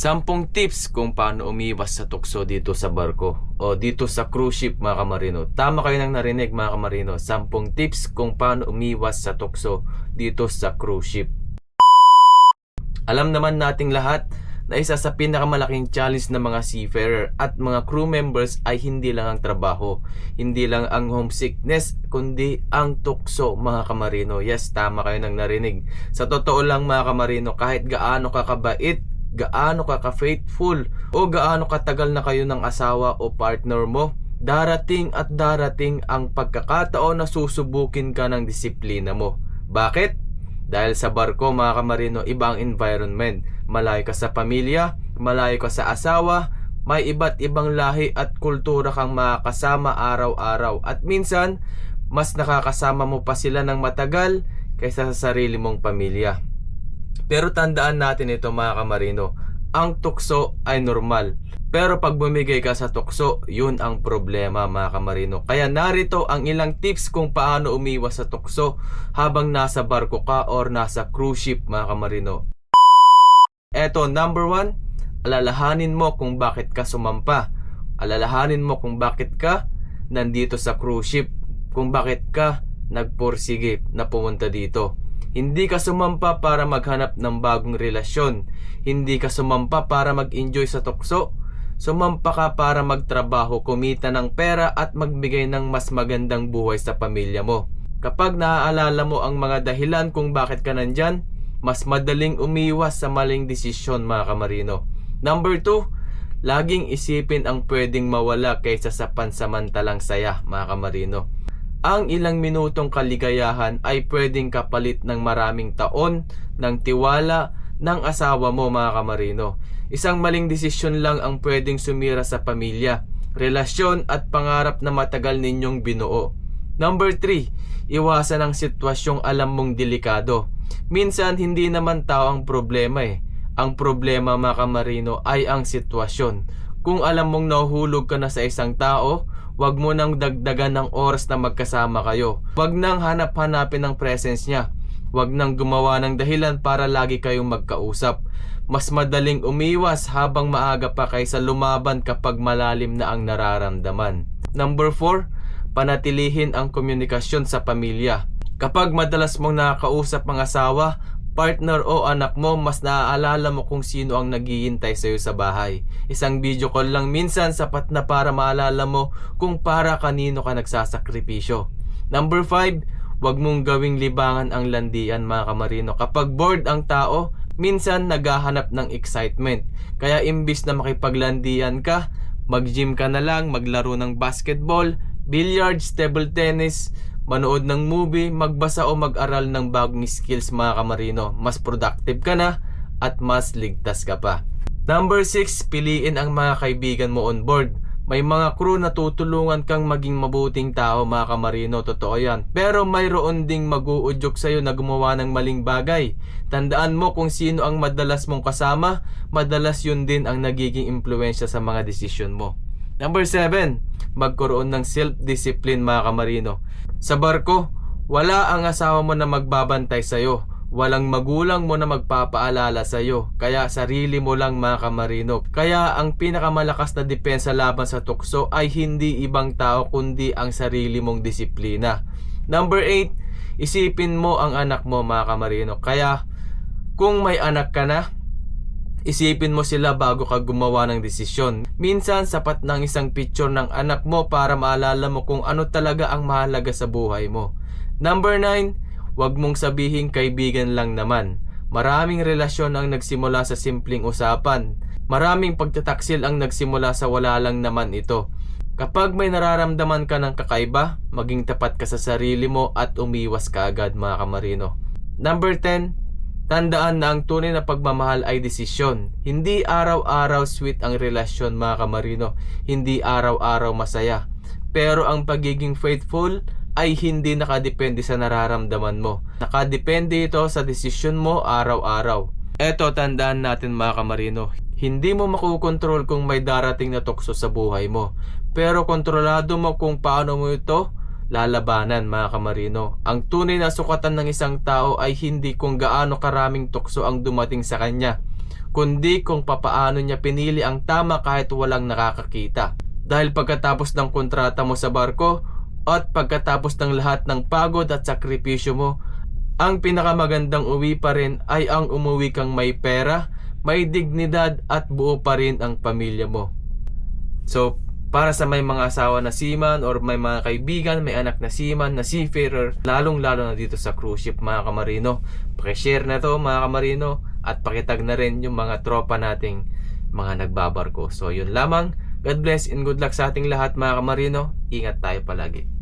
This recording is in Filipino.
10 tips kung paano umiwas sa tukso dito sa barko o dito sa cruise ship mga kamarino. Tama kayo nang narinig mga kamarino. 10 tips kung paano umiwas sa tukso dito sa cruise ship. Alam naman nating lahat na isa sa pinakamalaking challenge ng mga seafarer at mga crew members ay hindi lang ang trabaho, hindi lang ang homesickness, kundi ang tukso mga kamarino. Yes, tama kayo nang narinig. Sa totoo lang mga kamarino, kahit gaano ka kabait, gaano ka ka-faithful, o gaano katagal na kayo ng asawa o partner mo, darating at darating ang pagkakataon na susubukin ka ng disiplina mo. Bakit? Dahil sa barko mga kamarino, iba ang environment. Malayo ka sa pamilya, malayo ka sa asawa, may iba't ibang lahi at kultura kang makakasama araw-araw. At minsan, mas nakakasama mo pa sila ng matagal kaysa sa sarili mong pamilya. Pero tandaan natin ito mga kamarino, ang tukso ay normal. Pero pag bumigay ka sa tukso, yun ang problema mga kamarino. Kaya narito ang ilang tips kung paano umiwas sa tukso habang nasa barko ka or nasa cruise ship mga kamarino. Eto, number 1, alalahanin mo kung bakit ka sumampa. Alalahanin mo kung bakit ka nandito sa cruise ship, kung bakit ka nagpursige na pumunta dito. Hindi ka sumampa para maghanap ng bagong relasyon. Hindi ka sumampa para mag-enjoy sa tukso. Sumampa ka para magtrabaho, kumita ng pera at magbigay ng mas magandang buhay sa pamilya mo. Kapag naaalala mo ang mga dahilan kung bakit ka nandyan, mas madaling umiwas sa maling desisyon mga kamarino. Number 2, laging isipin ang pwedeng mawala kaysa sa pansamantalang saya mga kamarino. Ang ilang minutong kaligayahan ay pwedeng kapalit ng maraming taon ng tiwala ng asawa mo mga kamarino. Isang maling desisyon lang ang pwedeng sumira sa pamilya, relasyon at pangarap na matagal ninyong binuo. Number 3, iwasan ang sitwasyong alam mong delikado. Minsan hindi naman tao ang problema Ang problema mga kamarino ay ang sitwasyon. Kung alam mong nahuhulog ka na sa isang tao, wag mo nang dagdagan ng oras na magkasama kayo. Wag nang hanap-hanapin ang presence niya. Wag nang gumawa ng dahilan para lagi kayong magkausap. Mas madaling umiwas habang maaga pa kaysa lumaban kapag malalim na ang nararamdaman. Number 4, panatilihin ang komunikasyon sa pamilya. Kapag madalas mong nakakausap ang asawa, partner o anak mo, mas naaalala mo kung sino ang naghihintay sa'yo sa bahay. Isang video call lang minsan sapat na para maalala mo kung para kanino ka nagsasakripisyo. Number 5, wag mong gawing libangan ang landian mga kamarino. Kapag bored ang tao, minsan naghahanap ng excitement. Kaya imbis na makipaglandian ka, mag-gym ka na lang, maglaro ng basketball, billiards, table tennis, manood ng movie, magbasa o mag-aral ng bagong skills mga kamarino. Mas productive ka na at mas ligtas ka pa. Number 6, piliin ang mga kaibigan mo on board. May mga crew na tutulungan kang maging mabuting tao mga kamarino, totoo yan. Pero mayroon ding mag-uudyok sa'yo na gumawa ng maling bagay. Tandaan mo kung sino ang madalas mong kasama, madalas yun din ang nagiging impluensya sa mga desisyon mo. Number 7, magkaroon ng self-discipline mga kamarino. Sa barko, wala ang asawa mo na magbabantay sa'yo. Walang magulang mo na magpapaalala sa'yo. Kaya sarili mo lang mga kamarino. Kaya ang pinakamalakas na depensa laban sa tukso ay hindi ibang tao kundi ang sarili mong disiplina. Number 8, isipin mo ang anak mo mga kamarino. Kaya kung may anak ka na, isipin mo sila bago ka gumawa ng desisyon. Minsan sapat ng isang picture ng anak mo para maalala mo kung ano talaga ang mahalaga sa buhay mo. Number 9, wag mong sabihin kaibigan lang naman. Maraming relasyon ang nagsimula sa simpleng usapan. Maraming pagtataksil ang nagsimula sa wala lang naman ito. Kapag may nararamdaman ka ng kakaiba, maging tapat ka sa sarili mo at umiwas ka agad mga kamarino. Number 10, tandaan na ang tunay na pagmamahal ay desisyon. Hindi araw-araw sweet ang relasyon mga kamarino. Hindi araw-araw masaya. Pero ang pagiging faithful ay hindi nakadepende sa nararamdaman mo. Nakadepende ito sa desisyon mo araw-araw. Eto, tandaan natin mga kamarino. Hindi mo makukontrol kung may darating na tukso sa buhay mo. Pero kontrolado mo kung paano mo ito lalabanan mga kamarino. Ang tunay na sukatan ng isang tao ay hindi kung gaano karaming tukso ang dumating sa kanya, kundi kung papaano niya pinili ang tama kahit walang nakakakita. Dahil pagkatapos ng kontrata mo sa barko at pagkatapos ng lahat ng pagod at sakripisyo mo, ang pinakamagandang uwi pa rin ay ang umuwi kang may pera, may dignidad at buo pa rin ang pamilya mo. So, para sa may mga asawa na seaman or may mga kaibigan, may anak na seaman, na seafarer, lalong-lalo na dito sa cruise ship mga kamarino, pakishare na to mga kamarino at pakitag na rin yung mga tropa nating mga nagbabarko. So, yun lamang. God bless and good luck sa ating lahat mga kamarino. Ingat tayo palagi.